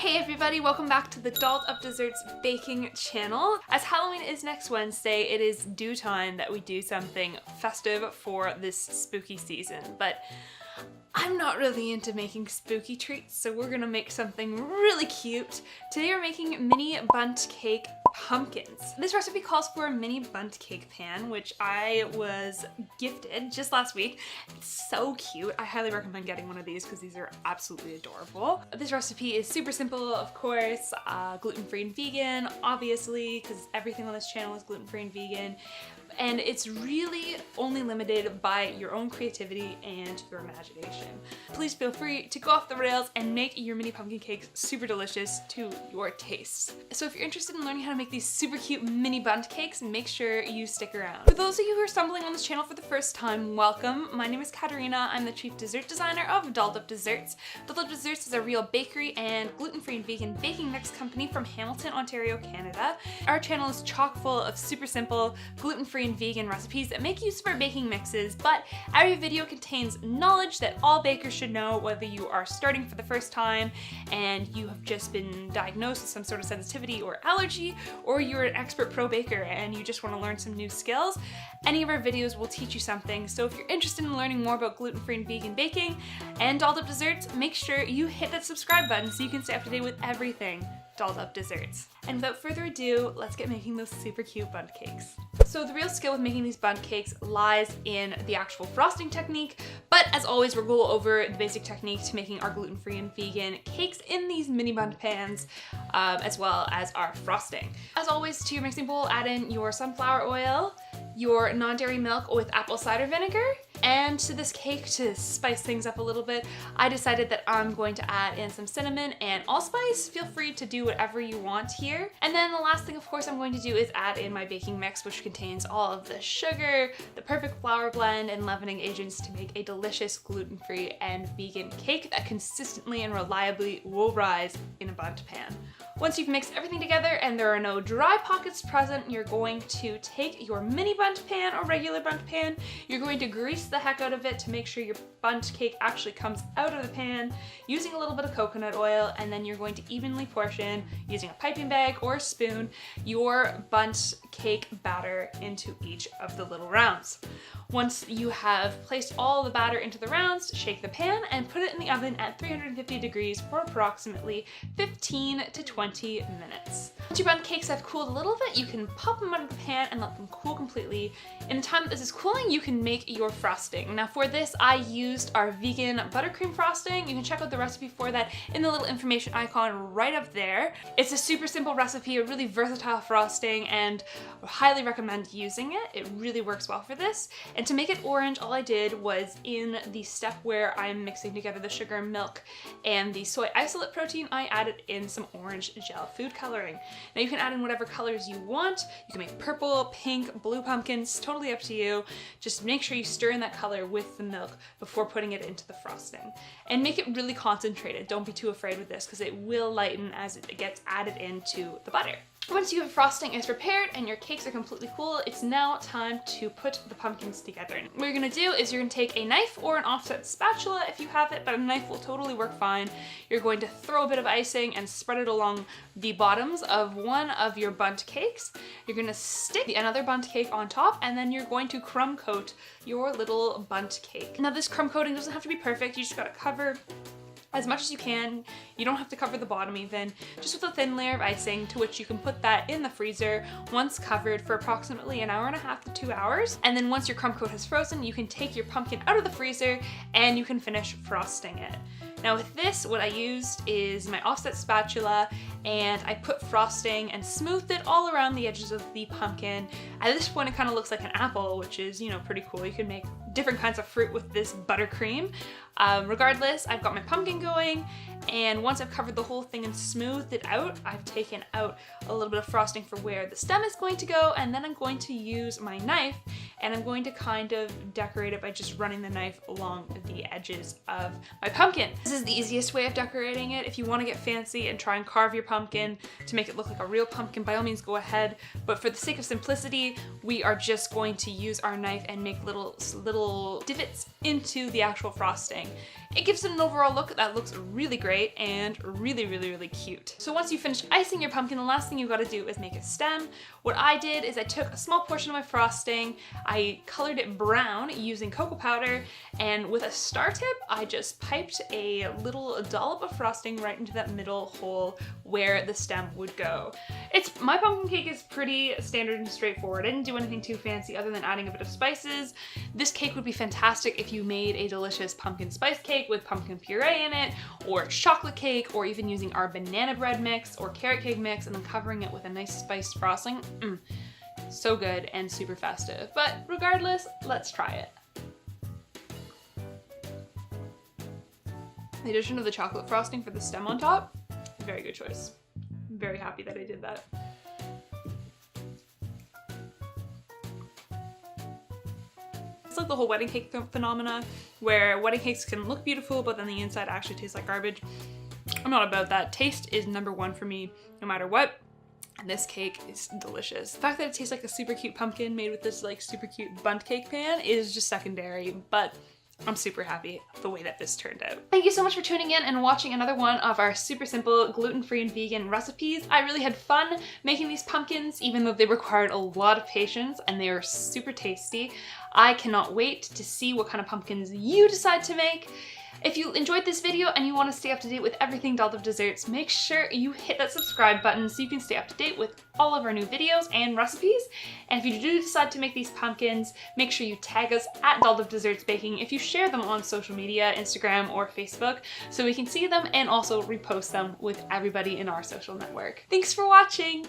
Hey everybody, welcome back to the Dolled Up Desserts baking channel. As Halloween is next Wednesday, it is due time that we do something festive for this spooky season, but I'm not really into making spooky treats, so we're gonna make something really cute. Today we're making mini bundt cake pumpkins. This recipe calls for a mini bundt cake pan, which I was gifted just last week. It's so cute. I highly recommend getting one of these because these are absolutely adorable. This recipe is super simple, of course, gluten-free and vegan, obviously, because everything on this channel is gluten-free and vegan. And it's really only limited by your own creativity and your imagination. Please feel free to go off the rails and make your mini pumpkin cakes super delicious to your tastes. So if you're interested in learning how to make these super cute mini bundt cakes, make sure you stick around. For those of you who are stumbling on this channel for the first time, welcome. My name is Katerina. I'm the chief dessert designer of Dolled Up Desserts. Dolled Up Desserts is a real bakery and gluten-free and vegan baking mix company from Hamilton, Ontario, Canada. Our channel is chock full of super simple, gluten-free and vegan recipes that make use of our baking mixes, but every video contains knowledge that all bakers should know, whether you are starting for the first time and you have just been diagnosed with some sort of sensitivity or allergy, or you're an expert pro baker and you just want to learn some new skills. Any of our videos will teach you something, so if you're interested in learning more about gluten-free and vegan baking and Dolled Up Desserts, make sure you hit that subscribe button so you can stay up to date with everything Dolled Up Desserts. And without further ado, let's get making those super cute bundt cakes. So the real skill with making these bundt cakes lies in the actual frosting technique, but as always, we'll go over the basic technique to making our gluten-free and vegan cakes in these mini bundt pans, as well as our frosting. As always, to your mixing bowl, add in your sunflower oil, your non-dairy milk with apple cider vinegar, and to this cake, to spice things up a little bit, I decided that I'm going to add in some cinnamon and allspice. Feel free to do whatever you want here. And then the last thing, of course, I'm going to do is add in my baking mix, which contains all of the sugar, the perfect flour blend, and leavening agents to make a delicious gluten-free and vegan cake that consistently and reliably will rise in a bundt pan. Once you've mixed everything together and there are no dry pockets present, you're going to take your mini bundt pan or regular bundt pan, you're going to grease the heck out of it to make sure your bundt cake actually comes out of the pan using a little bit of coconut oil, and then you're going to evenly portion, using a piping bag or a spoon, your bundt cake batter into each of the little rounds. Once you have placed all the batter into the rounds, shake the pan and put it in the oven at 350 degrees for approximately 15 to 20 minutes. Once your bundt cakes have cooled a little bit, you can pop them out of the pan and let them cool completely. In the time that this is cooling, you can make your frosting. Now for this, I used our vegan buttercream frosting. You can check out the recipe for that in the little information icon right up there. It's a super simple recipe, a really versatile frosting, and I highly recommend using it. It really works well for this. And to make it orange, all I did was, in the step where I'm mixing together the sugar, milk, and the soy isolate protein, I added in some orange gel food coloring. Now you can add in whatever colors you want. You can make purple, pink, blue pumpkins, totally up to you. Just make sure you stir in that color with the milk before putting it into the frosting. And make it really concentrated. Don't be too afraid with this because it will lighten as it gets added into the butter. Once your frosting is prepared and your cakes are completely cool, it's now time to put the pumpkins together. What you're gonna do is you're gonna take a knife or an offset spatula if you have it, but a knife will totally work fine. You're going to throw a bit of icing and spread it along the bottoms of one of your bundt cakes. You're gonna stick another bundt cake on top, and then you're going to crumb coat your little bundt cake. Now this crumb coating doesn't have to be perfect, you just gotta cover as much as you can. You don't have to cover the bottom even, just with a thin layer of icing, to which you can put that in the freezer once covered for approximately an hour and a half to 2 hours. And then once your crumb coat has frozen, you can take your pumpkin out of the freezer and you can finish frosting it. Now with this, what I used is my offset spatula, and I put frosting and smoothed it all around the edges of the pumpkin. At this point, it kind of looks like an apple, which is, you know, pretty cool. You can make different kinds of fruit with this buttercream. Regardless, I've got my pumpkin going, and once I've covered the whole thing and smoothed it out, I've taken out a little bit of frosting for where the stem is going to go, and then I'm going to use my knife and I'm going to kind of decorate it by just running the knife along the edges of my pumpkin. This is the easiest way of decorating it. If you want to get fancy and try and carve your pumpkin to make it look like a real pumpkin, by all means go ahead, but for the sake of simplicity, we are just going to use our knife and make little divots into the actual frosting. It gives it an overall look that looks really great and really cute. So once you finish icing your pumpkin, the last thing you've got to do is make a stem. What I did is I took a small portion of my frosting, I colored it brown using cocoa powder, and with a star tip, I just piped a little dollop of frosting right into that middle hole where the stem would go. My pumpkin cake is pretty standard and straightforward. I didn't do anything too fancy other than adding a bit of spices. This cake would be fantastic if you made a delicious pumpkin spice cake with pumpkin puree in it, or chocolate cake, or even using our banana bread mix or carrot cake mix and then covering it with a nice spiced frosting. So good and super festive. But regardless, let's try it. The addition of the chocolate frosting for the stem on top, very good choice. I'm very happy that I did that. It's like the whole wedding cake phenomena, where wedding cakes can look beautiful, but then the inside actually tastes like garbage. I'm not about that. Taste is number one for me, no matter what. And this cake is delicious. The fact that it tastes like a super cute pumpkin made with this like super cute Bundt cake pan is just secondary, but I'm super happy the way that this turned out. Thank you so much for tuning in and watching another one of our super simple gluten-free and vegan recipes. I really had fun making these pumpkins, even though they required a lot of patience and they are super tasty. I cannot wait to see what kind of pumpkins you decide to make. If you enjoyed this video and you want to stay up to date with everything Dolled Up Desserts, make sure you hit that subscribe button so you can stay up to date with all of our new videos and recipes. And if you do decide to make these pumpkins, make sure you tag us at Dolled Up Desserts Baking if you share them on social media, Instagram or Facebook, so we can see them and also repost them with everybody in our social network. Thanks for watching!